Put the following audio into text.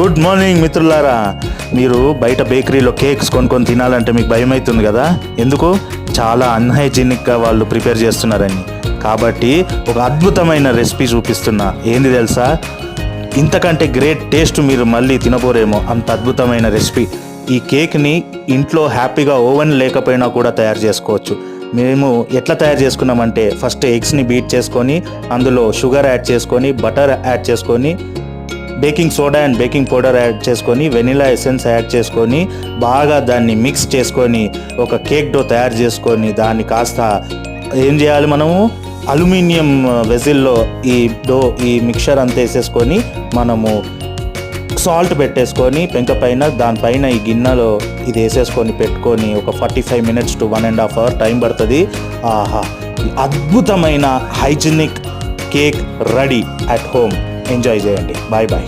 Good morning మిత్రులారా. మీరు బయట బేకరీలో కేక్స్ కొనుక్కొని తినాలంటే మీకు భయం అవుతుంది కదా. ఎందుకు? చాలా అన్హైజీనిక్గా వాళ్ళు ప్రిపేర్ చేస్తున్నారని. కాబట్టి ఒక అద్భుతమైన రెసిపీ చూపిస్తున్నా. ఏంది తెలుసా? ఇంతకంటే గ్రేట్ టేస్ట్ మీరు మళ్ళీ తినబోరేమో, అంత అద్భుతమైన రెసిపీ. ఈ కేక్ని ఇంట్లో హ్యాపీగా ఓవెన్ లేకపోయినా కూడా తయారు చేసుకోవచ్చు. మేము ఎట్లా తయారు చేసుకున్నామంటే, ఫస్ట్ ఎగ్స్ని బీట్ చేసుకొని అందులో షుగర్ యాడ్ చేసుకొని, బటర్ యాడ్ చేసుకొని, baking soda and baking powder add చేసుకొని, వెనిలా ఎసెన్స్ యాడ్ చేసుకొని, బాగా దాన్ని మిక్స్ చేసుకొని ఒక కేక్ డో తయారు చేసుకొని, దాన్ని కాస్త ఏం చేయాలి, మనము అల్యూమినియం వెజిల్లో ఈ మిక్చర్ అంతా వేసేసుకొని, మనము సాల్ట్ పెట్టేసుకొని పెంక పైన, దానిపైన ఈ గిన్నెలో ఇది వేసేసుకొని పెట్టుకొని ఒక 45 minutes to 1.5 hours టైం పడుతుంది. ఆహా, అద్భుతమైన hygienic cake ready at home. Enjoy చేయండి. Bye bye.